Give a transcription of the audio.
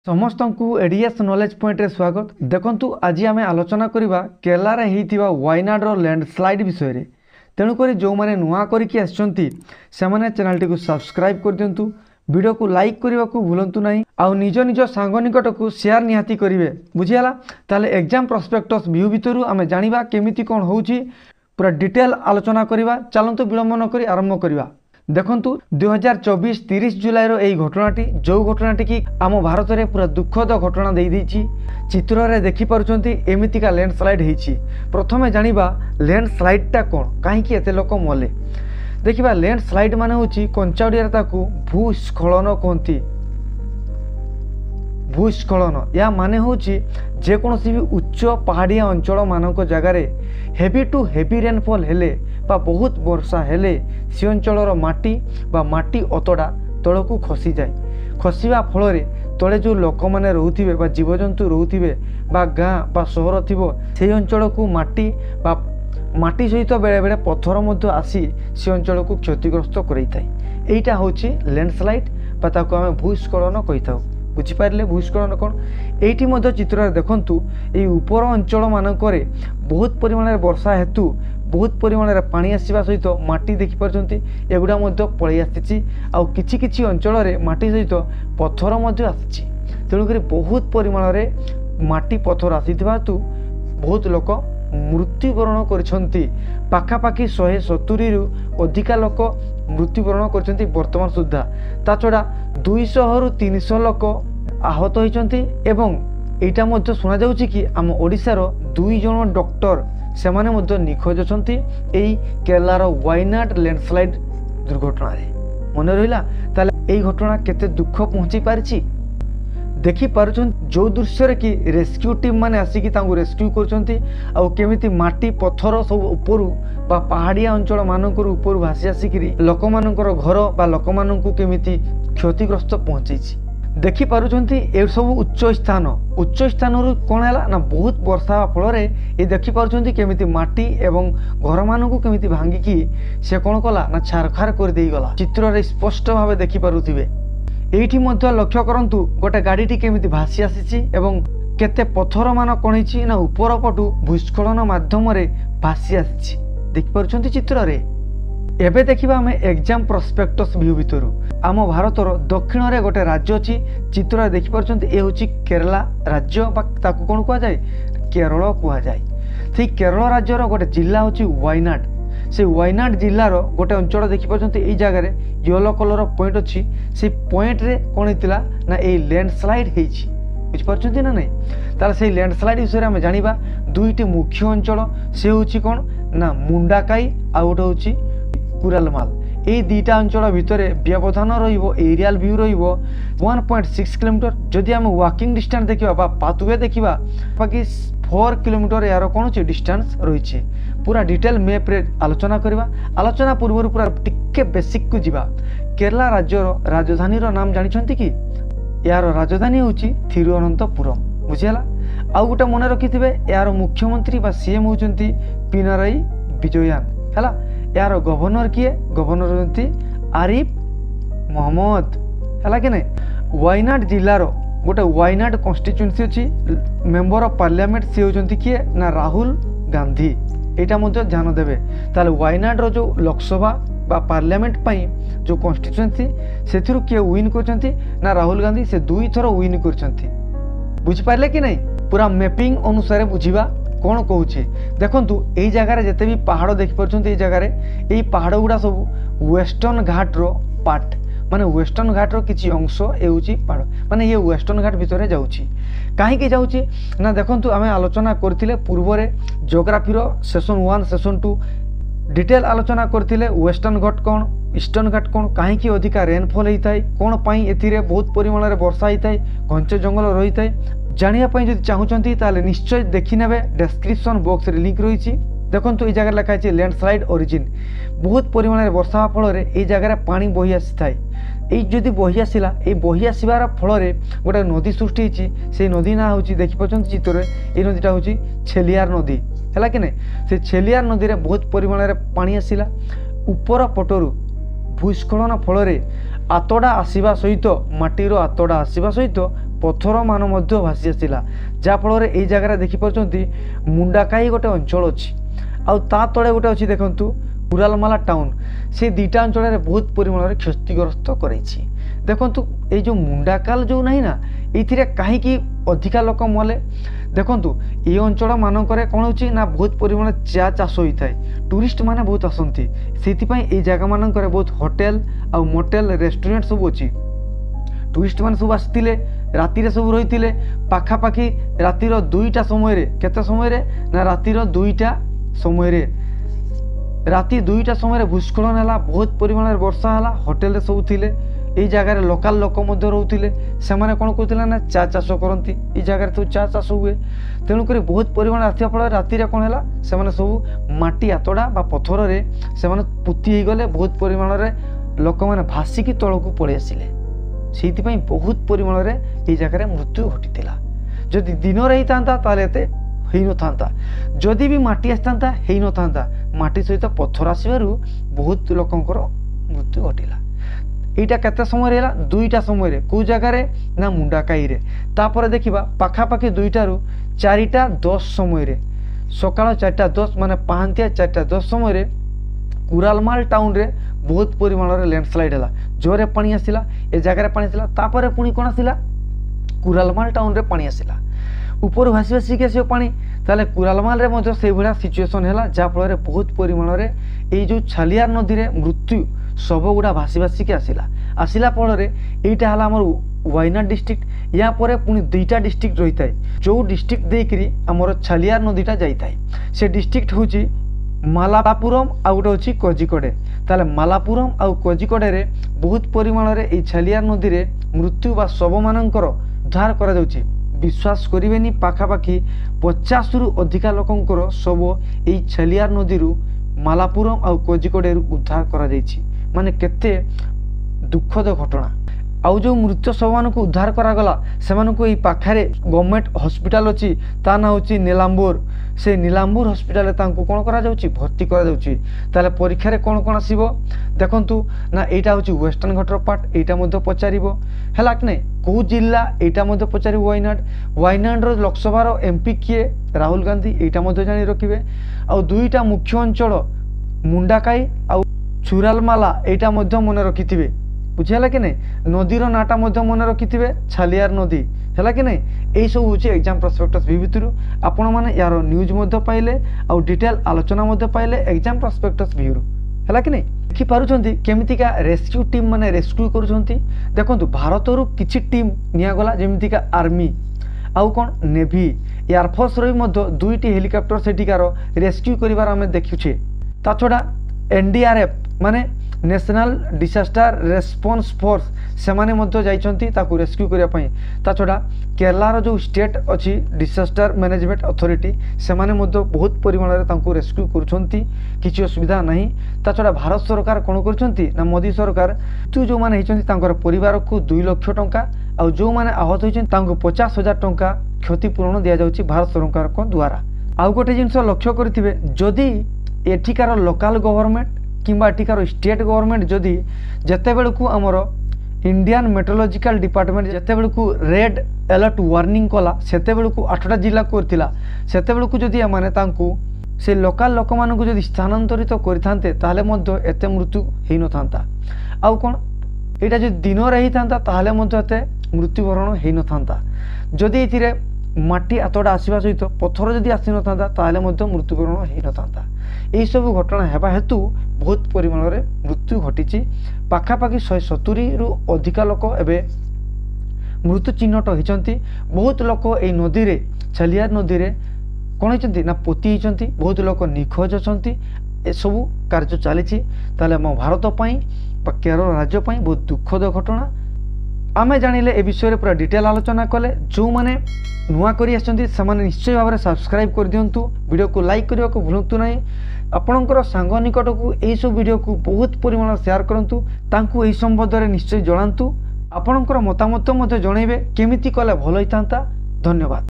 समस्त को ADS knowledge point रे स्वागत। देखंतु आज आम आलोचना करवा केरला रे होइतिबा वायनाड रो लैंडस्लाइड विषय रे। तेणुक जो मैंने नुआ करके आसछंती सेमाने चैनल टी को सब्सक्राइब कर दियंतु, वीडियो को लाइक करने को भूलंतु नहीं, आउ निज निज सांग निकट को शेयर निहाती करेंगे। बुझीगला? ताले एग्जाम प्रोस्पेक्टस व्यू भितर आम जाना केमिति कौन होउची पूरा डिटेल आलोचना करवा। चलतु विलंब न करी आरंभ करवा। देखंतु 2024 30 जुलाई रो एई घटनाटी जो घटनाटी की आम भारत में पूरा दुखद घटना दे देछि। चित्र रे देखि पारुचंती एमितिका लैंडस्लाइड हेछि। प्रथमे जानिबा लैंडस्लाइडटा कोन, काहेकि एते लोक मले। देखिबा लैंडस्लाइड माने होछि कंचाउडिया ताकू भूस्खलन कहंती। भूस्खलन या माने होछि जे कोनोसी भी उच्च पहाड़िया अंचल मानक जगार हेवी टू हेवी रेनफॉल हेले बा बहुत वर्षा हेले से अंचलर माटी बा माटी अतड़ा तलकू खसी जाए। खसिबा फल तले जो लोक मैंने रोथिबे बा जीवजंतु रोथिबे बा गाँ बा सहर थिबो से अंचल को माटी बा माटी सहित बेले बेले पत्थर मध्य आसी से अंचल को क्षतिग्रस्त करैथाय। एइटा होछि लैंडस्लाइड बा ताको आमे भूस्खलन कहिथाउ। बुझिपारे भूस्खलन कौन? एइठी मध्य चित्र देखंतु एई ऊपर अंचल मानकरे बहुत परिमाण वर्षा हेतु बहुत परिमाण पानी आसवा सहित माटी देखिपारछंती एगुड़ा मध्य पळै आसीछि। आउ किछि किछि अंचल माटी सहित पत्थर मध्य आसीछि। तेणुक बहुत परिमाण माटी पत्थर आसीथिबा हेतु बहुत लोक मृत्युवरण करछंती। पाखापाखि 170 रु अधिका लोक मृत्युवरण करछंती वर्तमान सुद्धा। ता छड़ा 200 रु 300 लोक आहत होइछंती। एवं एटा मध्य सुना जाउछि कि आम ओडिसार 2 जण डॉक्टर सेमाने मध्य निखोज अछंती एई केरलार वायनाड लैंडस्लाइड दुर्घटना रे। मन रहिला ताले एई घटना केते दुख पहुंची पारिछि। देखि पारुछन जो दृश्य रे कि रेस्क्यू टीम माने आसिकी तांगु रेस्क्यू करछंती आउ केमिति माटी पत्थर सब ऊपर बा पहाड़िया अंचल मानकर ऊपर भासी आसिकी लोक मानकर घर बा लोक मानकु केमिति क्षतिग्रस्त पहुंचैछि। देखि पारुछंती ए सब उच्च स्थान रु कोन हैला ना बहुत वर्षा फल रे ए देखि पारुछंती केमिति माटी एवं घर मानकु केमिति भांगी की से कोन कला ना छारखार कर देई गला। चित्र रे स्पष्ट भावे देखि पारुथिबे। एइठी मध्य लक्ष्य करंतु गोटे गाड़ीटी केमिति भासी आसीछि एवं केते पत्थर मान कणैछि ना ऊपर पटु भूस्खलन माध्यम रे भासी आसीछि। देखि पारुछंती चित्र रे। एबे देखिबा हमें एग्जाम प्रोस्पेक्टस व्यू भितरु आम भारतर दक्षिण रे गोटे राज्य अछि। चित्र रे देखि पारुछंती ए होछि केरला राज्य बा ताकू कोन कुआ जाय केरल कुआ जाय। से केरल राज्यर गोटे जिला होछि वायनाड। से वायनाड जिलार गोटे अंचल देखि पारुछंती एई जगह रे येलो कलर पॉइंट अछि। से पॉइंट रे कोन हितला ना एई लैंडस्लाइड हेछि। बुझि पारुछंती ना नै? ताले से लैंडस्लाइड विषय हम जानिबा दुईटी मुख्य अंचल से होछि कोन ना मुंडाकाई आ गोटे होछि कुरालमाल। ए दुईटा अंचल भितर व्यवधान रहिबो एरियल व्यू रहिबो 1.6 किलोमीटर। जदि हम वॉकिंग डिस्टेंस देखिबा बा पाथवे देखिबा बाकी 4 किलोमीटर यार कोन अछि डिस्टेंस रहिछि। पूरा डिटेल मैप रे आलोचना करबा। आलोचना पूर्व पूरा टिके बेसिक को जिबा। केरला राज्यर राजधानी रो नाम जानिछंती कि? यार राजधानी होछि थिरुवनंतपुरम। बुझियला? आउ गोटे मन रखिथिबे यार मुख्यमंत्री बा सीएम होचंती पिनाराई विजयन। हला यार गवर्नर किए? गवर्नर होचंती आरिफ मोहम्मद। हला कि नै? वायनाड जिल्लार गोटे वायनाड कन्स्टिट्युएंसी अछि। मेंबर ऑफ पार्लियामेंट से होचंती किए ना राहुल गांधी। एटा मध्य ध्यान देबे। ताले वायनाड रो जो लोकसभा बा पार्लियामेंट पई जो कन्स्टिट्युएंसी सेथिरु किए विन करचंती ना राहुल गांधी। से 2 थर विन करचंती। बुझि पारले कि नै? पूरा मैपिंग अनुसार बुझिबा कौन कहूँ। देखंतु एई जगह जिते भी पहाड़ देखि पारुछंती। एई जगह एई पहाड़ गुड़ा सब वेस्टर्न घाट रो पार्ट माने वेस्टर्न घाट रो किछि अंश एउची पहाड़ माने ये वेस्टर्न घाट भितरे जाउची। काहेकि जाउची ना देखंतु आमे आलोचना करथिले पूर्व रे ज्योग्राफी रो सेशन 1 सेशन 2 डिटेल आलोचना करथिले। वेस्टर्न घाट कौन ईस्टर्न घाट कौन काहेकि अधिका रेनफॉल होइथाय कोन पई एथिरे बहुत परिमाण रे वर्षा होइथाय घंच जंगल रहिथाय। जानिया पई जदि चाहुचंती ताले निश्चय देखि नेबे डिस्क्रिप्शन बॉक्स रे लिंक रहिछि। देखंतु ए जगह लिखा है लैंडस्लाइड ओरिजिन। बहुत परिमाण रे वर्षा फल रे ए जगह पानी बही आसीथाय। এই যদি বহি আসিলা এই বহি আসবার ফলরে গোটে নদী সৃষ্টি হয়েছি। সেই নদী না হচ্ছে দেখিপাচ্ছেন চিত্রে এই নদীটা হচ্ছে ছেলিয়ার নদী है कि नहीं। से छेलियार नदी में बहुत परिमाण में पानी आसला ऊपर पटर भूस्खलन फल आतड़ा आसवा सहित माटीर आतड़ा आसवा सहित पथर मान भासी आसला जहाँफल ये जगार देखिपुं मुंडाकाई गोटे अंचल अच्छी आउ ता तले गोटे अच्छी देखूँ कुरालमाला टाउन से दुईटा अंचल बहुत परिमाण क्षतिग्रस्त कर देखूँ ये जो मुंडाकाल जो नहीं ना ये कहीं अधिका लोक मले देखूँ ये अंचल मानक कौन हो बहुत परिमाण चा चाष होता है टूरिस्ट माने बहुत आसती से ये जगह मानक बहुत होटेल आ मोटेल रेस्टोरेंट सब अच्छी टूरिस्ट मैंने सब आसते राति सब रही पाखापाखि रातिर 2टा समय केते समय ना रातिर 2टा समय राति 2टा समय भूस्खलन है बहुत परिमाण वर्षा है होटेल सब थिले ये जगार लोकाल लोक रोते से कौन करते ना चा चाष करती ये जगार सब चा चाष हुए तेणुक बहुत परिमाण आसा फल राति कौन है से सब माटी आतड़ा पथर से पोती गले बहुत परिमाण लोक मैंने भासिकी तलक पलि आसिले से बहुत परिमाण ये जगार मृत्यु घटी जदि दिन होता हो था जदि भी माटी आसता हो था माटी सहित पथर आसबार बहुत लोकंर मृत्यु घटला यहाँ केते समय रहा 2टा समय कौ जगार ना मुंडाकाई तापर देखा पाखापाखि 2टारू 4:10 समय सकाल 4:10 माने पहांतिया 4:10 समय कुरालमाल टाउन रे बहुत परिमाण लैंडस्लाइड है जोरे पानी आसला ए जगार पानी आसला तापर पुणी कौन आसला कुरालमाल टाउन रे पानी आसला ऊपर भासी भासिक आस पानी ताले कुरालमाल रे मध्य से भाया सिचुएसन है जहाँफल बहुत परिमाण ये जो छालियार नदी रे मृत्यु शव गुड़ा भासी भासिक आसला फल यहाँ है आमर वायनाड डिस्ट्रिक्ट या पर पुणी 2टा डिस्ट्रिक्ट रही है जो डिस्ट्रिक्ट देकरी आमर छालियार नदीटा जाए से डिस्ट्रिक्ट हूँ मालापुरम आ गोटे अच्छी कोजिकोडे ताले मालापुरम आ कोजिकोडे रे बहुत परिमाण ये छालियार नदी रे मृत्यु बा शव मानकर उद्धार करा जाउछि विश्वास करेनि पाखापाखि 50 रु अधिका लोकंकर शव ये छालियार नदी मालापुरम आ कोजिकोडे उद्धार करा जाइछि माने केते दुखद घटना आउ जो मृत शव मान उद्धार करागला से पाखे गवर्नमेंट हॉस्पिटल अच्छी ता ना हूँ नीलांबूर से नीलांबूर हॉस्पिटल कौन करा भर्ती करा परीक्षा रे कौन कौन आसो देखु ना यहाँ हूँ वेस्टर्न घाटर पार्ट यहाँ पचार है कि नहीं कौ जिला यहाँ पचार वायनाड लोकसभा एमपी किए राहुल गांधी यहाँ जानी रखिए आउ 2टा मुख्य अंचल मुंडाकाई आ चुरालमाला यहाँ मन रखिथे बुझीगला कि नहीं नदीर नाटा मन रखिथे छालियार नदी है कि नहीं यही सब हूँ एग्जाम प्रस्पेक्टस भी भितर आपण मैंने यार न्यूज पाइले आउ डिटेल आलोचना पाइले एग्जाम प्रस्पेक्टस भी है कि नहीं देखिपारुंट केमितिका रेस्क्यू टीम माने रेस्क्यू करुँच देखो भारत किसी टीम निगला जमीका आर्मी आउ कौन नेवी एयरफोर्स री 2टी हेलिकप्टर सेठिकार रेस्क्यू करार आम देखुचे ता छड़ा एनडीआरएफ माने नेशनल डिजास्टर रेस्पॉन्स फोर्स से माने जाइछंती ताकू रेस्क्यू करने ता छड़ा केरलार जो स्टेट अच्छी डिजास्टर मैनेजमेंट अथॉरिटी से माने बहुत परिमाण में रेस्क्यू करुछंती किसी असुविधा नहीं ता छड़ा भारत सरकार कौन करछंती ना मोदी सरकार तू जो माने हिचंती तांकर परिवार को 2 लाख टंका आ जो माने आहत होइछंती तांको 50,000 टंका क्षतिपूरण दिया जाउची भारत सरकार को द्वारा आउ गोटे जिनस लक्ष्य करिथिबे जदि एठिकार लोकल गवर्नमेंट किंबा एठिकार स्टेट गवर्नमेंट जदि जेते बेलकू आमर इंडियन मेट्रोलॉजिकल डिपार्टमेंट जेते बेलकू रेड अलर्ट वार्निंग कला सेते बेलकू 8टा जिला करथिला सेते बेलकू जदि माने तांकू से लोकल लोक मानकू जदि स्थानांतरित करिथांते ताहले मध्य एते मृत्यु हेइ नथांता आउ कोन एटा जदि दिन रही थांता ताहले मध्य एते मृत्युवरण हेइ नथांता जदि एथिरे माटी आतड़ा आसवा सहित पथर जदि आसी नथांता ताहले मध्य मृत्युवरण हेइ नथांता यही सब घटना हेबा हेतु बहुत परिमाण में मृत्यु घटी पाखापाखि 170 रु अधिका लोक एवं मृत्यु चिन्हट होती बहुत लोक ये नदी रे छालियार नदी रे कौन होती ना पोती होती बहुत लोक निखोज अच्छा एसबू कार्य चली आम भारत केरल राज्य बहुत दुखद घटना आम जानिले ए विषय पूरा डिटेल आलोचना कले जो मैंने नुआ करी निश्चय भाव में सब्सक्राइब कर दिंतु वीडियो को लाइक करने को भूलु ना आपणकर सांग निकट को यही सब वीडियो को बहुत परिमाण शेयर करूँ तांकु यही संबंध में निश्चय जनातु आपणकर मतामत जनइबे केमिति कले भल होता। धन्यवाद।